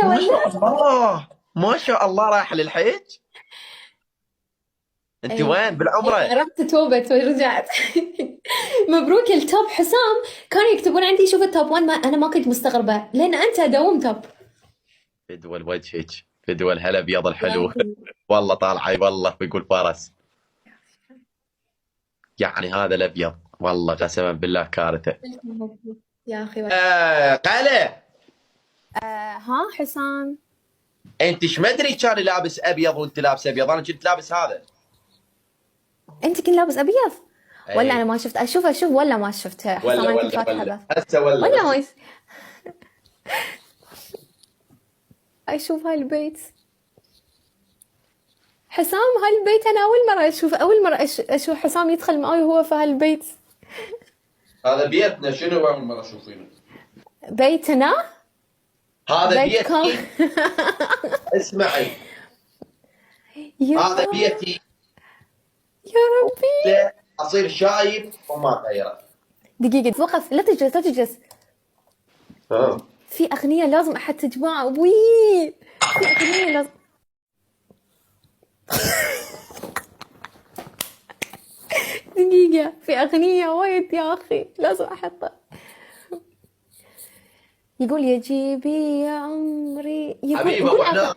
هلا ما والله. شاء الله، ما شاء الله، رايح للحج؟ انت اي وين بالعمره؟ رحت توبت ورجعت. مبروك التوب حسام. كانوا يكتبون عندي شوف التوب 1، ما انا ما كنت مستغربه لان انت دوم توب. فدوى وجهك، فدوى الهلا ابيض يا الحلو. اخي. والله طالعه، والله بيقول فارس. يعني هذا الابيض والله قسما بالله كارثه. يا اخي قال ها حسام. انت ايش مدري كان لابس ابيض وانت لابس ابيض، انا كنت لابس هذا. انت كنت لابس ابيض ولا اي انا ما شفت؟ اشوف ولا ما شفت حسام؟ ولا انا كنت ولا فاتحه ولا بس. هسه ولا ولا بس. ما اشوف هالبيت. حسام هالبيت انا اول مره اشوف، اول مره اشوف حسام يدخل معي وهو في هالبيت. هذا بيتنا، شنو اول مره تشوفينه؟ بيتنا. هذا بيتكم. بيتي. اسمعي، يا هذا بيتي. يا ربي. لا اصير شايب وما غيره. دقيقة وقف، لا تجلس لا تجلس. ها. في أغنية لازم أحد تجمع وي. في أغنية لازم. دقيقة، في أغنية وايد يا أخي لازم أحطها. يقول يا جيبي يا عمري، حبيبي ابو يقول حنان.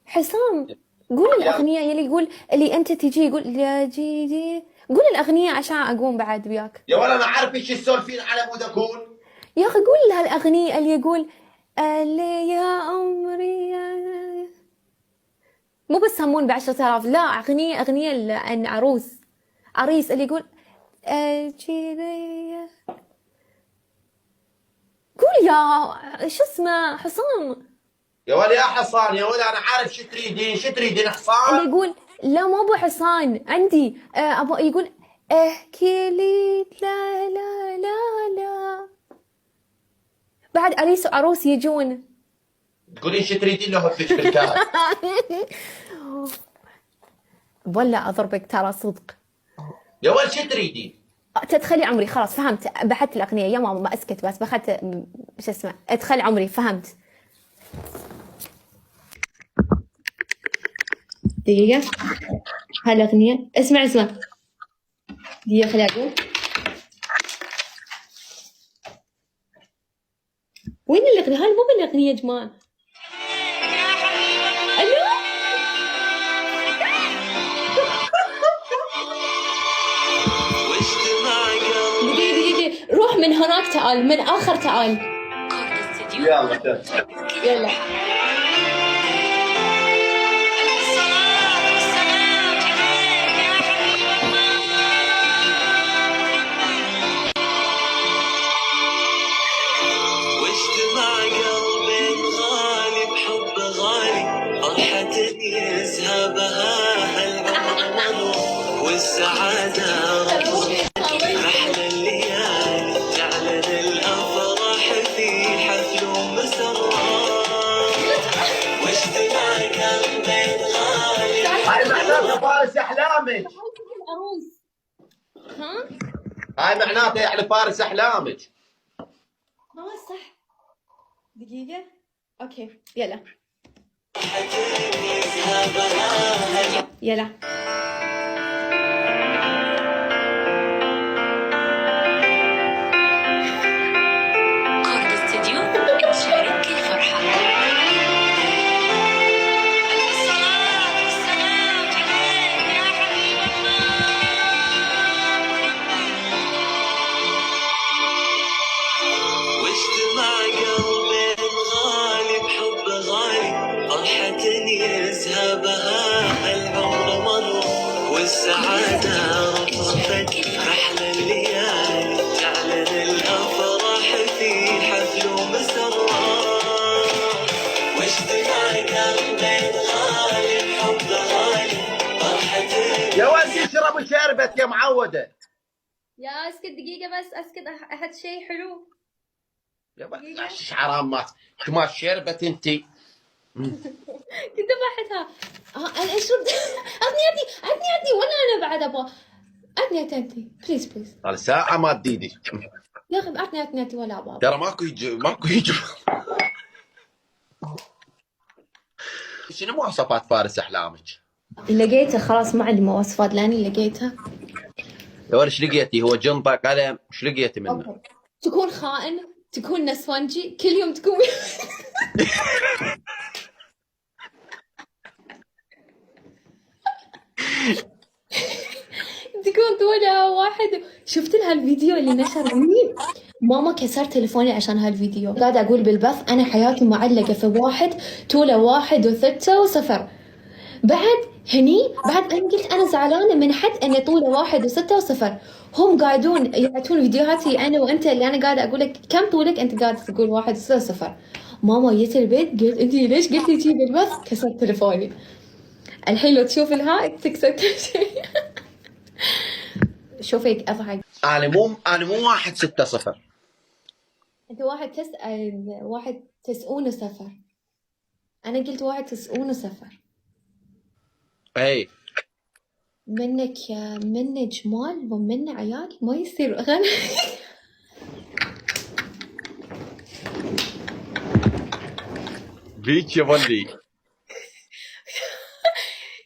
حسام. قول يلا الأغنية يلي يقول اللي أنت تجي، يقول يا جيجي. قول الأغنية عشان أقوم بعد وياك. يا ولا انا عارف ايش تسولفين على مود اكون. يا أخي قول هالأغنية اللي يقول اللي يا عمري مو بس همون ب10,000، لا أغنية عن عريس اللي يقول جيبي. قول يا شو اسمه حسام. يا ولا يا حصان، يا ولا انا عارف شو تريدين، شو تريدين اللي حصان؟ يقول لا مو ابو حصان عندي ابو يقول احكي لي لا لا لا لا. بعد عريس وعروس يجون. تقولين شو تريدين لو هفك بالكاس. ولا اضربك ترى صدق. يا ول شو تريدين؟ تدخلي عمري خلاص فهمت، بحثت الاغنيه يا ماما ما اسكت بس بخت. شو اسمه ادخل عمري فهمت. دقيقه هالاغنيه اسمع. دقيقه خليني اقول وين الاغنيه هاي. مو بالاغنيه يا جماعه. الو. دقيقة روح من هناك تعال، من آخر تعال. يلا يلا. واجتمع قلبين غالي بحب غالي، فرحة يذهبها هالعمر والسعادة أحلى الليالي تعلن الأفراح في حفل ومسرات. واجتمع قلبين غالي. هاي معناتها فارس احلامك. العروس. ها؟ هاي معناتها يعني فارس احلامك. صح. دقيقة. اوكي يلا. يلا. كورد استديو شارك الفرحة. الصلاة والسلام عليك يا حبيب الله. واجتمع قلبين غالي بحب غالي، فرحة يذهبها العمر مر والسعادة رفرفت أحلى الليالي تعلن الأفراح في حفل ومسرات. واجتمع قلبين غالي بحب غالي، فرحة يا ولد اشربوا شربت يا معوده. يا اسكت دقيقة بس اسكت احد شيء حلو. يا ولد حرام ما شربت انت. كنت بحثها. انا اشرب. عطني ولا انا بعد ابغى. عطني بليز قال ساعه ما تديدي. يا اخي عطني ولا ابغى. ترى ماكو يجي. شنو مواصفات فارس احلامك؟ لقيته خلاص، ما عندي مواصفات لاني لقيته. يا ولد ايش لقيتي؟ هو جنطه قلم، ايش لقيتي منه؟ أوكي. تكون خائن، تكون نسوانجي، كل يوم تكون تكون طولها واحد. شفت لها الفيديو اللي نشر مني؟ ماما كسر تليفوني عشان هالفيديو. قاعدة أقول بالبث أنا حياتي معلقة في واحد طوله 1 و6 و0. بعد هني بعد أنا قلت أنا زعلانة من حد أني طوله 1 و6 و0. هم قاعدون يعطون فيديوهاتي أنا وأنت اللي أنا قاعدة أقول لك كم طولك، أنت قاعدة تقول 1 و6 و0. ماما جيت البيت قلت أنت ليش قلتي شي بالبث؟ كسرت تليفوني. الحين لو تشوف الهاي تكسر كل شيء. شوفك أضحك. انا مو 1-6-0. أنت 1 9 و0. أنا قلت 1 9 و0. اي منك جمال ومنه عيال ما يصير غنى. بيك يا ولدي.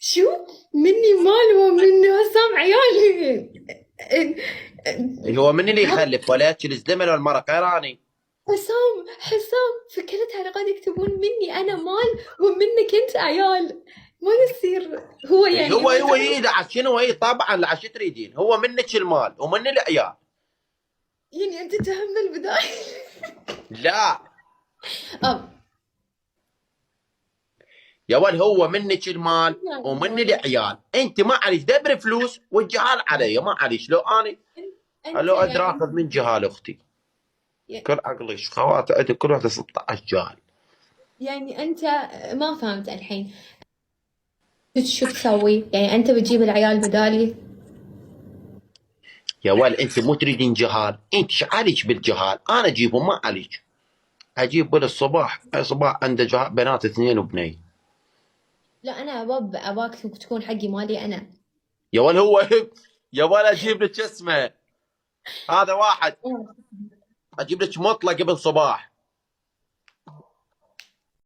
شو مني مال ومنه حسام عيال. هو من اللي يخلف ولد الزمن والمرأة قيراني؟ حسام فكرتها قاعد يكتبون مني انا مال ومنك انت عيال. ما يصير. هو يعني هو هي شنو هي طبعا لا شو تريدين؟ هو منك المال ومن العيال. يعني انت تهمل بداية. لا اه يا ولد هو منك المال ومن العيال، انت ما عليك دبر فلوس والجهال علي، ما عليك. لو اني لو ادري يعني اخذ من جهال اختي يعني- كل عقلي خواتي عندي كل واحده 16 جهال. يعني انت ما فهمت الحين شو تسوي؟ يعني انت بتجيب العيال بدالي؟ يا ولد انت مو تريدين جهال، انت ايش عليك بالجهال؟ انا اجيبهم ما عليك. اجيب بالصباح صباح عنده جهال بنات 2 وبني. لا انا اباك تكون حقي مالي انا. يا ولد هو يا ولد اجيب لك اسمه هذا واحد، اجيب لك مطلق ابن صباح